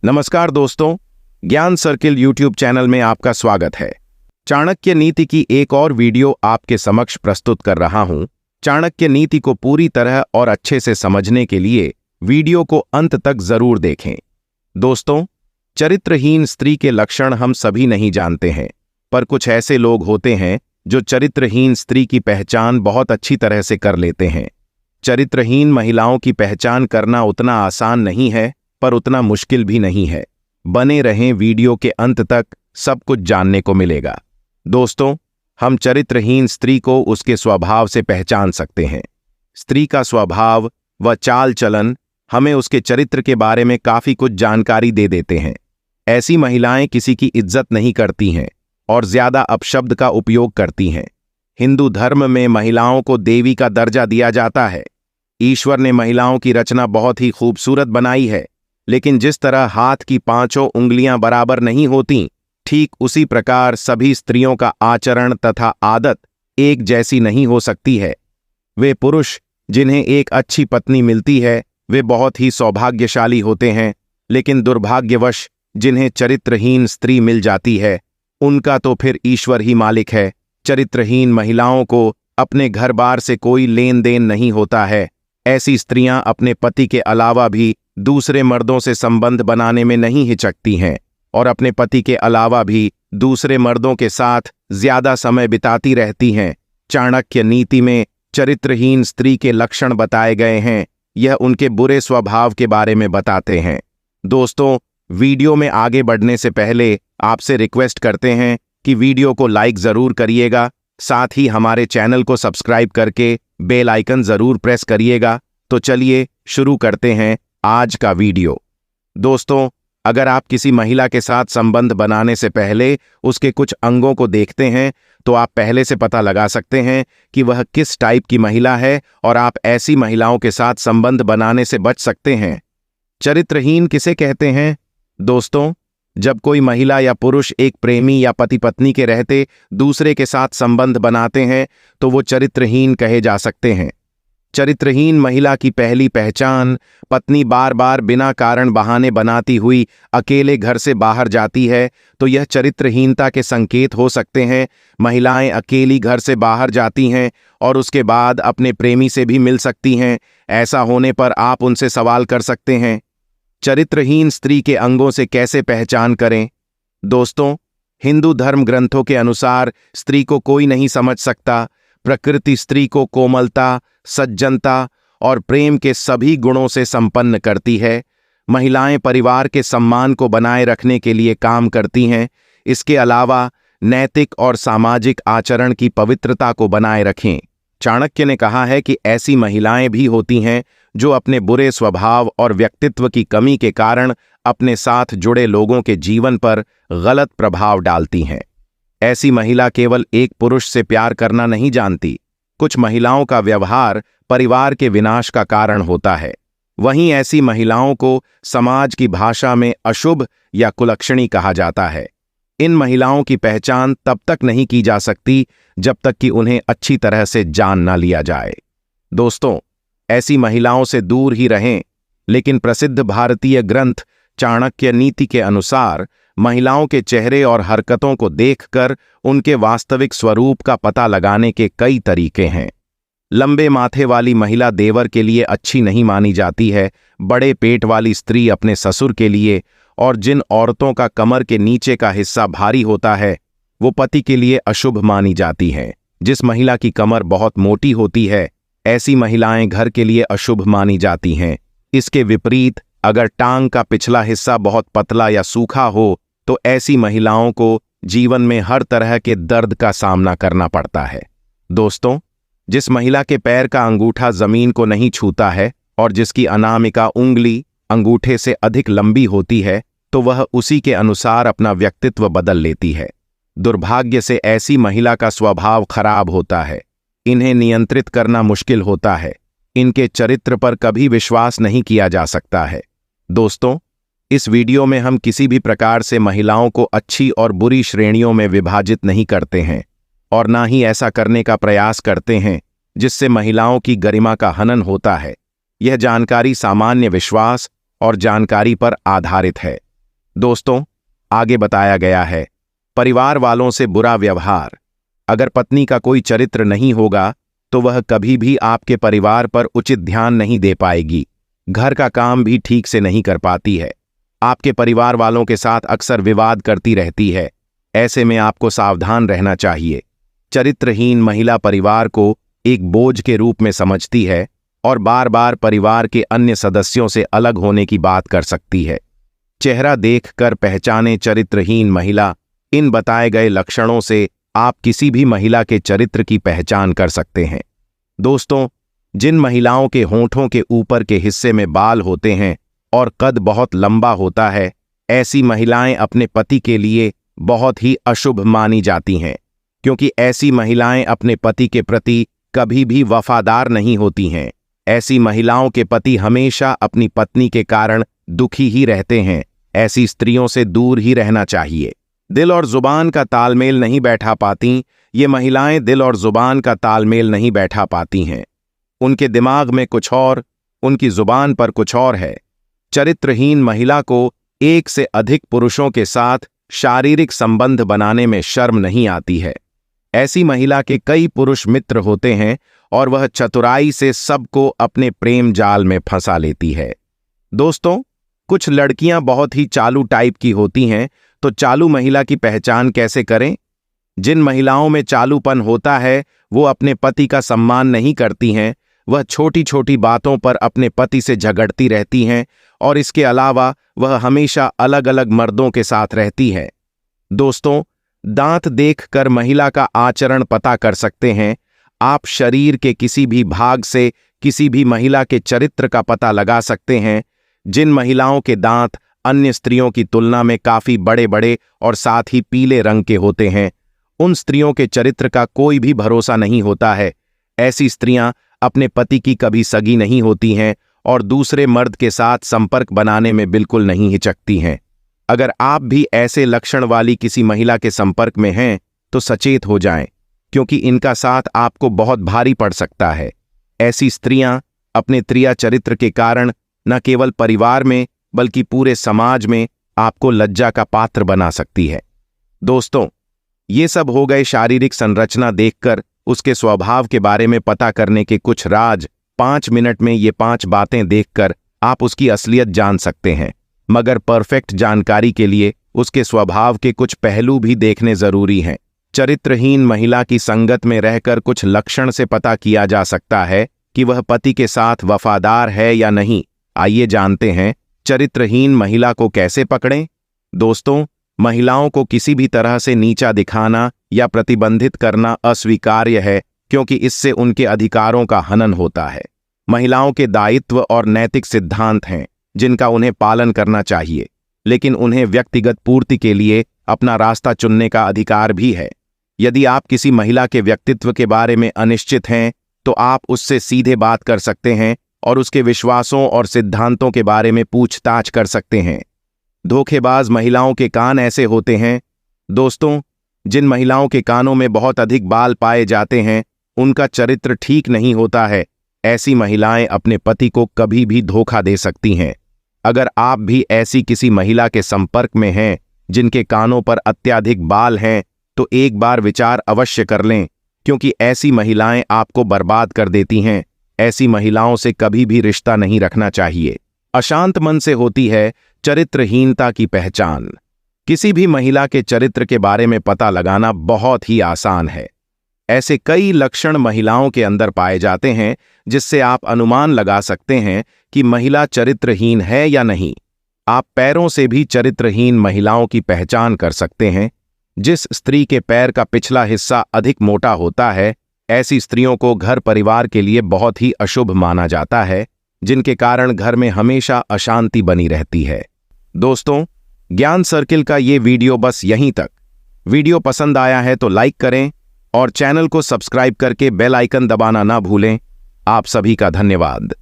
नमस्कार दोस्तों, ज्ञान सर्किल यूट्यूब चैनल में आपका स्वागत है। चाणक्य नीति की एक और वीडियो आपके समक्ष प्रस्तुत कर रहा हूं। चाणक्य नीति को पूरी तरह और अच्छे से समझने के लिए वीडियो को अंत तक जरूर देखें। दोस्तों, चरित्रहीन स्त्री के लक्षण हम सभी नहीं जानते हैं, पर कुछ ऐसे लोग होते हैं जो चरित्रहीन स्त्री की पहचान बहुत अच्छी तरह से कर लेते हैं। चरित्रहीन महिलाओं की पहचान करना उतना आसान नहीं है, पर उतना मुश्किल भी नहीं है। बने रहें वीडियो के अंत तक, सब कुछ जानने को मिलेगा। दोस्तों, हम चरित्रहीन स्त्री को उसके स्वभाव से पहचान सकते हैं। स्त्री का स्वभाव व चाल चलन हमें उसके चरित्र के बारे में काफी कुछ जानकारी दे देते हैं। ऐसी महिलाएं किसी की इज्जत नहीं करती हैं और ज्यादा अपशब्द का उपयोग करती हैं। हिंदू धर्म में महिलाओं को देवी का दर्जा दिया जाता है। ईश्वर ने महिलाओं की रचना बहुत ही खूबसूरत बनाई है, लेकिन जिस तरह हाथ की पांचों उंगलियां बराबर नहीं होती, ठीक उसी प्रकार सभी स्त्रियों का आचरण तथा आदत एक जैसी नहीं हो सकती है। वे पुरुष जिन्हें एक अच्छी पत्नी मिलती है, वे बहुत ही सौभाग्यशाली होते हैं, लेकिन दुर्भाग्यवश जिन्हें चरित्रहीन स्त्री मिल जाती है, उनका तो फिर ईश्वर ही मालिक है। चरित्रहीन महिलाओं को अपने घर बार से कोई लेन देन नहीं होता है। ऐसी स्त्रियां अपने पति के अलावा भी दूसरे मर्दों से संबंध बनाने में नहीं हिचकती हैं और अपने पति के अलावा भी दूसरे मर्दों के साथ ज्यादा समय बिताती रहती हैं। चाणक्य नीति में चरित्रहीन स्त्री के लक्षण बताए गए हैं। यह उनके बुरे स्वभाव के बारे में बताते हैं। दोस्तों, वीडियो में आगे बढ़ने से पहले आपसे रिक्वेस्ट करते हैं कि वीडियो को लाइक जरूर करिएगा, साथ ही हमारे चैनल को सब्सक्राइब करके बेल आइकन जरूर प्रेस करिएगा। तो चलिए शुरू करते हैं आज का वीडियो। दोस्तों, अगर आप किसी महिला के साथ संबंध बनाने से पहले उसके कुछ अंगों को देखते हैं, तो आप पहले से पता लगा सकते हैं कि वह किस टाइप की महिला है और आप ऐसी महिलाओं के साथ संबंध बनाने से बच सकते हैं। चरित्रहीन किसे कहते हैं? दोस्तों, जब कोई महिला या पुरुष एक प्रेमी या पति पत्नी के रहते दूसरे के साथ संबंध बनाते हैं, तो वो चरित्रहीन कहे जा सकते हैं। चरित्रहीन महिला की पहली पहचान, पत्नी बार बार बिना कारण बहाने बनाती हुई अकेले घर से बाहर जाती है, तो यह चरित्रहीनता के संकेत हो सकते हैं। महिलाएं अकेली घर से बाहर जाती हैं और उसके बाद अपने प्रेमी से भी मिल सकती हैं। ऐसा होने पर आप उनसे सवाल कर सकते हैं, चरित्रहीन स्त्री के अंगों से कैसे पहचान करें? दोस्तों, हिंदू धर्म ग्रंथों के अनुसार स्त्री को कोई नहीं समझ सकता। प्रकृति स्त्री को कोमलता, सज्जनता और प्रेम के सभी गुणों से संपन्न करती है। महिलाएं परिवार के सम्मान को बनाए रखने के लिए काम करती हैं। इसके अलावा नैतिक और सामाजिक आचरण की पवित्रता को बनाए रखें। चाणक्य ने कहा है कि ऐसी महिलाएं भी होती हैं जो अपने बुरे स्वभाव और व्यक्तित्व की कमी के कारण अपने साथ जुड़े लोगों के जीवन पर गलत प्रभाव डालती हैं। ऐसी महिला केवल एक पुरुष से प्यार करना नहीं जानती। कुछ महिलाओं का व्यवहार परिवार के विनाश का कारण होता है। वहीं ऐसी महिलाओं को समाज की भाषा में अशुभ या कुलक्षणी कहा जाता है। इन महिलाओं की पहचान तब तक नहीं की जा सकती जब तक कि उन्हें अच्छी तरह से जान ना लिया जाए। दोस्तों, ऐसी महिलाओं से दूर ही रहें। लेकिन प्रसिद्ध भारतीय ग्रंथ चाणक्य नीति के अनुसार महिलाओं के चेहरे और हरकतों को देखकर उनके वास्तविक स्वरूप का पता लगाने के कई तरीके हैं। लंबे माथे वाली महिला देवर के लिए अच्छी नहीं मानी जाती है। बड़े पेट वाली स्त्री अपने ससुर के लिए, और जिन औरतों का कमर के नीचे का हिस्सा भारी होता है, वो पति के लिए अशुभ मानी जाती हैं। जिस महिला की कमर बहुत मोटी होती है, ऐसी महिलाएं घर के लिए अशुभ मानी जाती हैं। इसके विपरीत अगर टांग का पिछला हिस्सा बहुत पतला या सूखा हो, तो ऐसी महिलाओं को जीवन में हर तरह के दर्द का सामना करना पड़ता है। दोस्तों, जिस महिला के पैर का अंगूठा जमीन को नहीं छूता है और जिसकी अनामिका उंगली अंगूठे से अधिक लंबी होती है, तो वह उसी के अनुसार अपना व्यक्तित्व बदल लेती है। दुर्भाग्य से ऐसी महिला का स्वभाव खराब होता है। इन्हें नियंत्रित करना मुश्किल होता है। इनके चरित्र पर कभी विश्वास नहीं किया जा सकता है। दोस्तों, इस वीडियो में हम किसी भी प्रकार से महिलाओं को अच्छी और बुरी श्रेणियों में विभाजित नहीं करते हैं और ना ही ऐसा करने का प्रयास करते हैं जिससे महिलाओं की गरिमा का हनन होता है। यह जानकारी सामान्य विश्वास और जानकारी पर आधारित है। दोस्तों, आगे बताया गया है, परिवार वालों से बुरा व्यवहार। अगर पत्नी का कोई चरित्र नहीं होगा तो वह कभी भी आपके परिवार पर उचित ध्यान नहीं दे पाएगी, घर का काम भी ठीक से नहीं कर पाती है, आपके परिवार वालों के साथ अक्सर विवाद करती रहती है। ऐसे में आपको सावधान रहना चाहिए। चरित्रहीन महिला परिवार को एक बोझ के रूप में समझती है और बार बार परिवार के अन्य सदस्यों से अलग होने की बात कर सकती है। चेहरा देखकर पहचाने चरित्रहीन महिला। इन बताए गए लक्षणों से आप किसी भी महिला के चरित्र की पहचान कर सकते हैं। दोस्तों, जिन महिलाओं के होंठों के ऊपर के हिस्से में बाल होते हैं और कद बहुत लंबा होता है, ऐसी महिलाएं अपने पति के लिए बहुत ही अशुभ मानी जाती हैं, क्योंकि ऐसी महिलाएं अपने पति के प्रति कभी भी वफादार नहीं होती हैं। ऐसी महिलाओं के पति हमेशा अपनी पत्नी के कारण दुखी ही रहते हैं। ऐसी स्त्रियों से दूर ही रहना चाहिए। दिल और जुबान का तालमेल नहीं बैठा पाती। ये महिलाएं दिल और जुबान का तालमेल नहीं बैठा पाती हैं। उनके दिमाग में कुछ और, उनकी जुबान पर कुछ और है। चरित्रहीन महिला को एक से अधिक पुरुषों के साथ शारीरिक संबंध बनाने में शर्म नहीं आती है। ऐसी महिला के कई पुरुष मित्र होते हैं और वह चतुराई से सबको अपने प्रेम जाल में फंसा लेती है। दोस्तों, कुछ लड़कियां बहुत ही चालू टाइप की होती हैं, तो चालू महिला की पहचान कैसे करें? जिन महिलाओं में चालूपन होता है वो अपने पति का सम्मान नहीं करती हैं। वह छोटी छोटी बातों पर अपने पति से झगड़ती रहती हैं और इसके अलावा वह हमेशा अलग अलग मर्दों के साथ रहती है। दोस्तों, दांत देखकर महिला का आचरण पता कर सकते हैं। आप शरीर के किसी भी भाग से किसी भी महिला के चरित्र का पता लगा सकते हैं। जिन महिलाओं के दांत अन्य स्त्रियों की तुलना में काफी बड़े बड़े और साथ ही पीले रंग के होते हैं, उन स्त्रियों के चरित्र का कोई भी भरोसा नहीं होता है। ऐसी स्त्रियां अपने पति की कभी सगी नहीं होती हैं और दूसरे मर्द के साथ संपर्क बनाने में बिल्कुल नहीं हिचकती हैं। अगर आप भी ऐसे लक्षण वाली किसी महिला के संपर्क में हैं तो सचेत हो जाएं, क्योंकि इनका साथ आपको बहुत भारी पड़ सकता है। ऐसी स्त्रियां अपने त्रिया चरित्र के कारण न केवल परिवार में बल्कि पूरे समाज में आपको लज्जा का पात्र बना सकती है। दोस्तों, ये सब हो गए शारीरिक संरचना देखकर उसके स्वभाव के बारे में पता करने के कुछ राज। 5 मिनट में ये 5 बातें देखकर आप उसकी असलियत जान सकते हैं, मगर परफेक्ट जानकारी के लिए उसके स्वभाव के कुछ पहलू भी देखने जरूरी हैं। चरित्रहीन महिला की संगत में रहकर कुछ लक्षण से पता किया जा सकता है कि वह पति के साथ वफादार है या नहीं। आइए जानते हैं चरित्रहीन महिला को कैसे पकड़ें। दोस्तों, महिलाओं को किसी भी तरह से नीचा दिखाना या प्रतिबंधित करना अस्वीकार्य है, क्योंकि इससे उनके अधिकारों का हनन होता है। महिलाओं के दायित्व और नैतिक सिद्धांत हैं जिनका उन्हें पालन करना चाहिए, लेकिन उन्हें व्यक्तिगत पूर्ति के लिए अपना रास्ता चुनने का अधिकार भी है। यदि आप किसी महिला के व्यक्तित्व के बारे में अनिश्चित हैं तो आप उससे सीधे बात कर सकते हैं और उसके विश्वासों और सिद्धांतों के बारे में पूछताछ कर सकते हैं। धोखेबाज महिलाओं के कान ऐसे होते हैं। दोस्तों, जिन महिलाओं के कानों में बहुत अधिक बाल पाए जाते हैं उनका चरित्र ठीक नहीं होता है। ऐसी महिलाएं अपने पति को कभी भी धोखा दे सकती हैं। अगर आप भी ऐसी किसी महिला के संपर्क में हैं जिनके कानों पर अत्यधिक बाल हैं तो एक बार विचार अवश्य कर लें, क्योंकि ऐसी महिलाएं आपको बर्बाद कर देती हैं। ऐसी महिलाओं से कभी भी रिश्ता नहीं रखना चाहिए। अशांत मन से होती है चरित्रहीनता की पहचान। किसी भी महिला के चरित्र के बारे में पता लगाना बहुत ही आसान है। ऐसे कई लक्षण महिलाओं के अंदर पाए जाते हैं जिससे आप अनुमान लगा सकते हैं कि महिला चरित्रहीन है या नहीं। आप पैरों से भी चरित्रहीन महिलाओं की पहचान कर सकते हैं। जिस स्त्री के पैर का पिछला हिस्सा अधिक मोटा होता है, ऐसी स्त्रियों को घर परिवार के लिए बहुत ही अशुभ माना जाता है, जिनके कारण घर में हमेशा अशांति बनी रहती है। दोस्तों, ज्ञान सर्किल का ये वीडियो बस यहीं तक। वीडियो पसंद आया है तो लाइक करें और चैनल को सब्सक्राइब करके बेल आइकन दबाना ना भूलें। आप सभी का धन्यवाद।